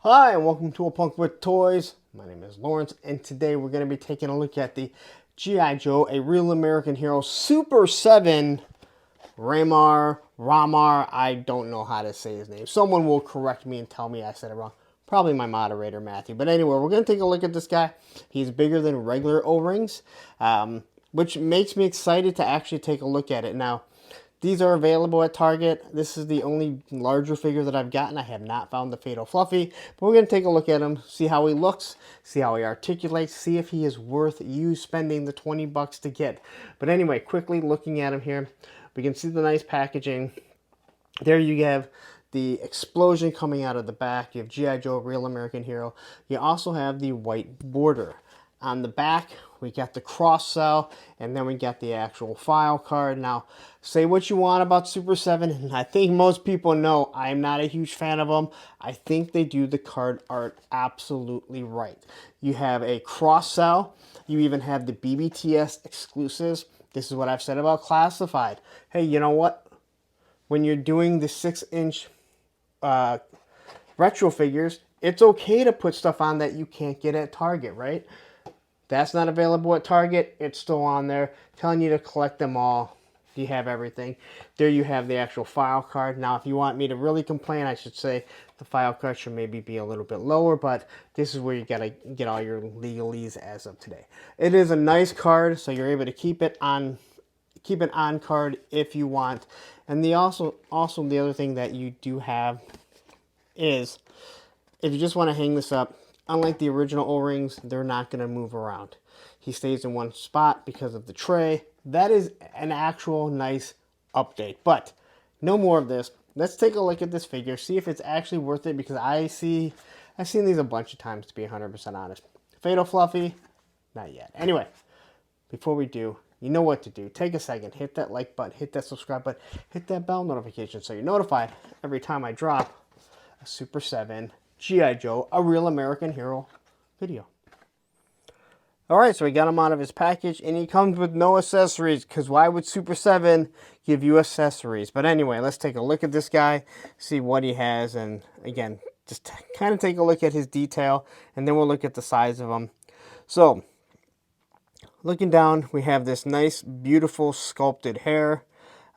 Hi, and welcome to A Punk with Toys. My name is Lawrence, and today we're going to be taking a look at the GI Joe, a real American hero, Super 7 Ramar. I don't know how to say his name. Someone will correct me and tell me I said it wrong. Probably my moderator, Matthew. But anyway, we're going to take a look at this guy. He's bigger than regular O-rings, which makes me excited to actually take a look at it. Now, these are available at Target. This is the only larger figure that I've gotten. I have not found the Fatal Fluffy, but we're going to take a look at him, see how he looks, see how he articulates, see if he is worth you spending the 20 bucks to get. But anyway, quickly looking at him here, we can see the nice packaging. There you have the explosion coming out of the back. You have GI Joe, Real American Hero. You also have the white border. On the back, we got the cross cell, and then we got the actual file card. Now, say what you want about Super 7, and I think most people know I'm not a huge fan of them. I think they do the card art absolutely right. You have a cross cell. You even have the BBTS exclusives. This is what I've said about Classified. Hey, you know what? When you're doing the 6-inch retro figures, it's okay to put stuff on that you can't get at Target, right? That's not available at Target. It's still on there, telling you to collect them all. You have everything. There you have the actual file card. Now, if you want me to really complain, I should say the file card should maybe be a little bit lower, but this is where you got to get all your legalese as of today. It is a nice card, so you're able to keep it on card if you want. And the other thing that you do have is, if you just want to hang this up, unlike the original O-rings, they're not going to move around. He stays in one spot because of the tray. That is an actual nice update. But no more of this. Let's take a look at this figure, see if it's actually worth it, because I've seen these a bunch of times, to be 100% honest. Fatal Fluffy, not yet. Anyway, before we do, you know what to do. Take a second, hit that like button, hit that subscribe button, hit that bell notification so you're notified every time I drop a Super 7 GI Joe, a Real American Hero video. Alright, so we got him out of his package, and he comes with no accessories, because why would Super 7 give you accessories? But anyway, let's take a look at this guy, see what he has, and again, just kind of take a look at his detail, and then we'll look at the size of him. So, looking down, we have this nice, beautiful, sculpted hair.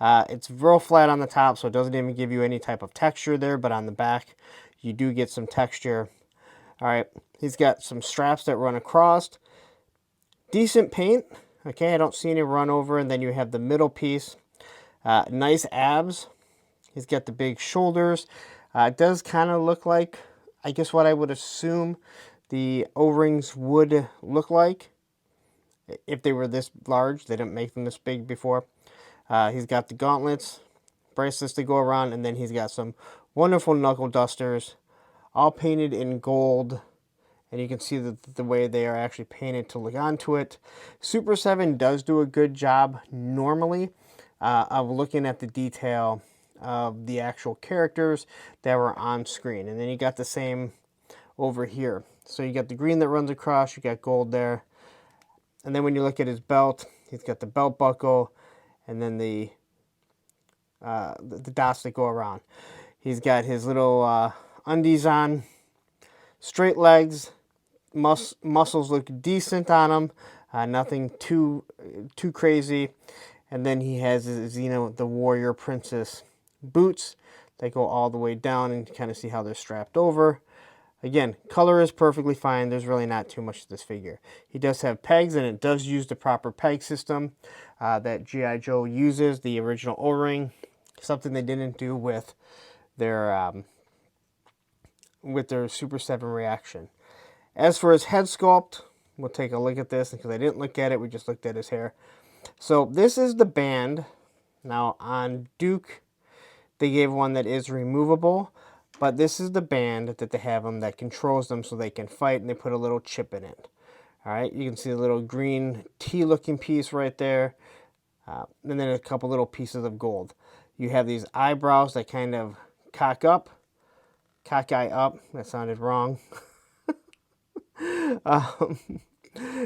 It's real flat on the top, so it doesn't even give you any type of texture there, but on the back, you do get some texture. Alright, he's got some straps that run across. Decent paint. Okay, I don't see any run over. And then you have the middle piece. Nice abs. He's got the big shoulders. It does kind of look like, I guess, what I would assume the O-rings would look like if they were this large. They didn't make them this big before. He's got the gauntlets, bracelets to go around, and then he's got some wonderful knuckle dusters, all painted in gold. And you can see the way they are actually painted to look onto it. Super 7 does do a good job normally of looking at the detail of the actual characters that were on screen. And then you got the same over here. So you got the green that runs across, you got gold there. And then when you look at his belt, he's got the belt buckle, and then the dots that go around. He's got his little undies on, straight legs. Muscles look decent on him, nothing too crazy. And then he has his, the Warrior Princess boots that go all the way down, and kind of see how they're strapped over. Again, color is perfectly fine. There's really not too much to this figure. He does have pegs, and it does use the proper peg system that GI Joe uses, the original O-ring. Something they didn't do with their Super 7 reaction. As for his head sculpt, we'll take a look at this, because I didn't look at it, we just looked at his hair. So this is the band. Now on Duke, they gave one that is removable, but this is the band that they have them that controls them so they can fight, and they put a little chip in it. Alright, you can see a little green T-looking piece right there, and then a couple little pieces of gold. You have these eyebrows that kind of cock eye up, that sounded wrong.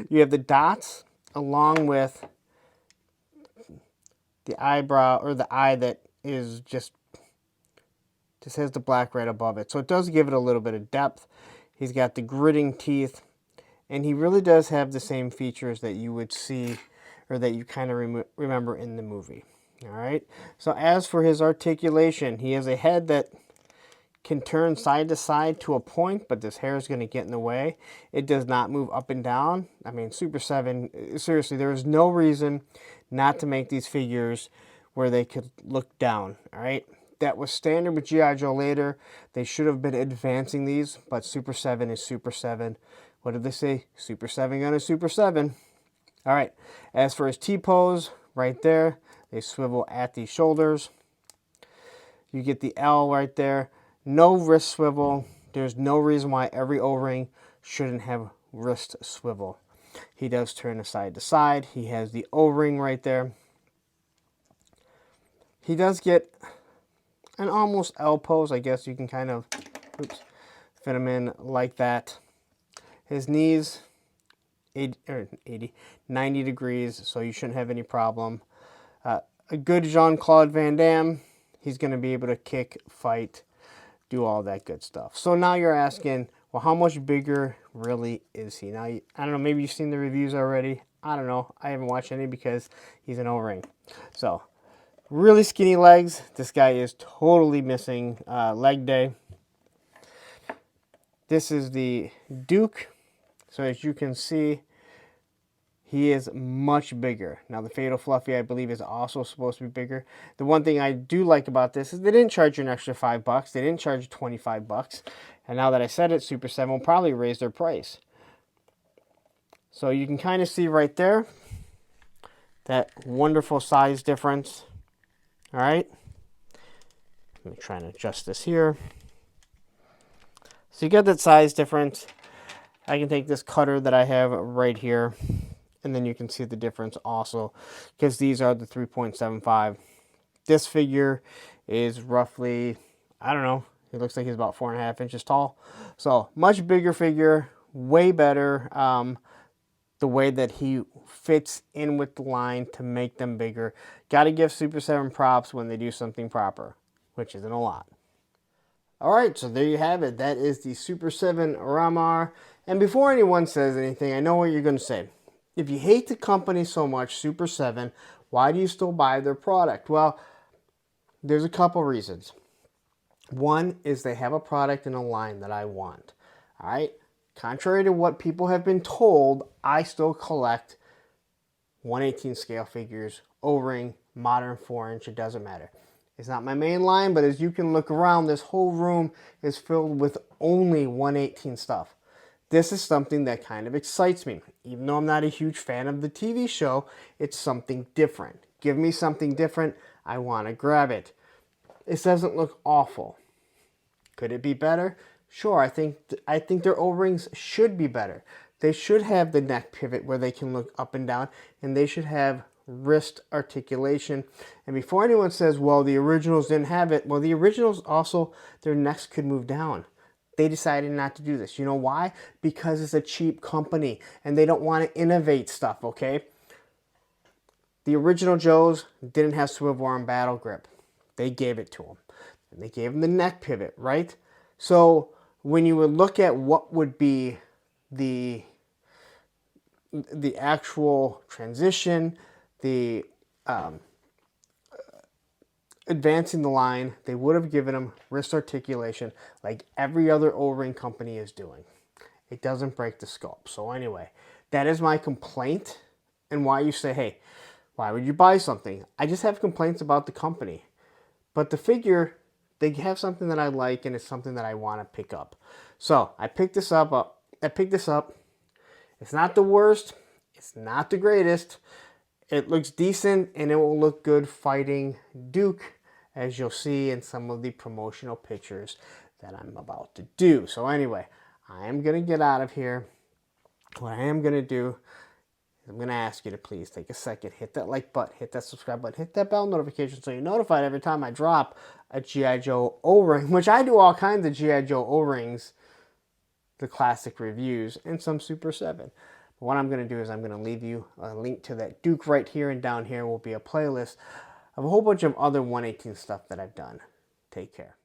You have the dots along with the eyebrow, or the eye that is just This has the black right above it. So it does give it a little bit of depth. He's got the gritting teeth. And he really does have the same features that you would see or that you kind of remember in the movie. All right. So as for his articulation, he has a head that can turn side to side to a point, but this hair is going to get in the way. It does not move up and down. I mean, Super 7, seriously, there is no reason not to make these figures where they could look down. All right. That was standard with GI Joe later. They should have been advancing these, but Super 7 is Super 7. What did they say? Super 7 gonna Super 7. All right. As for his T-pose, right there, they swivel at the shoulders. You get the L right there. No wrist swivel. There's no reason why every O-ring shouldn't have wrist swivel. He does turn side to side. He has the O-ring right there. He does get an almost L pose. I guess you can kind of fit him in like that. His knees, 90 degrees, so you shouldn't have any problem. A good Jean-Claude Van Damme, he's going to be able to kick, fight, do all that good stuff. So now you're asking, well, how much bigger really is he? Now, I don't know, maybe you've seen the reviews already. I don't know. I haven't watched any because he's an O-ring. So, really skinny legs. This guy is totally missing leg day. This is the Duke. So as you can see, he is much bigger. Now the Fatal Fluffy, I believe, is also supposed to be bigger. The one thing I do like about this is they didn't charge you an extra $5. They didn't charge you $25. And now that I said it, Super 7 will probably raise their price. So you can kind of see right there that wonderful size difference. All right. Let me try and adjust this here. So you get that size difference. I can take this cutter that I have right here, and then you can see the difference also, because these are the 3.75. This figure is roughly, I don't know, it looks like he's about 4.5 inches tall. So much bigger figure, way better. The way that he fits in with the line to make them bigger. Got to give Super 7 props when they do something proper, which isn't a lot. Alright, so there you have it. That is the Super 7 Ramar. And before anyone says anything, I know what you're going to say. If you hate the company so much, Super 7, why do you still buy their product? Well, there's a couple reasons. One is they have a product in a line that I want. Alright? Contrary to what people have been told, I still collect 1/18 scale figures, O-ring, modern 4-inch, it doesn't matter. It's not my main line, but as you can look around, this whole room is filled with only 1/18 stuff. This is something that kind of excites me. Even though I'm not a huge fan of the TV show, it's something different. Give me something different, I want to grab it. This doesn't look awful. Could it be better? Sure, I think their O-rings should be better. They should have the neck pivot where they can look up and down, and they should have wrist articulation. And before anyone says, well, the originals didn't have it, well, the originals also, their necks could move down. They decided not to do this. You know why? Because it's a cheap company, and they don't want to innovate stuff, okay? The original Joes didn't have swivel arm battle grip. They gave it to them. And they gave them the neck pivot, right? So when you would look at what would be the actual transition, the advancing the line, they would have given them wrist articulation like every other O-ring company is doing. It doesn't break the sculpt. So anyway, that is my complaint, and why you say, hey, why would you buy something? I just have complaints about the company. But the figure, they have something that I like, and it's something that I want to pick up. So I picked this up. It's not the worst. It's not the greatest. It looks decent, and it will look good fighting Duke, as you'll see in some of the promotional pictures that I'm about to do. So anyway, I am going to get out of here. What I am going to do is I'm going to ask you to please take a second, hit that like button, hit that subscribe button, hit that bell notification so you're notified every time I drop a GI Joe O-ring, which I do all kinds of GI Joe O-rings, the classic reviews, and some Super 7. But what I'm going to do is I'm going to leave you a link to that Duke right here, and down here will be a playlist of a whole bunch of other 1/18 stuff that I've done. Take care.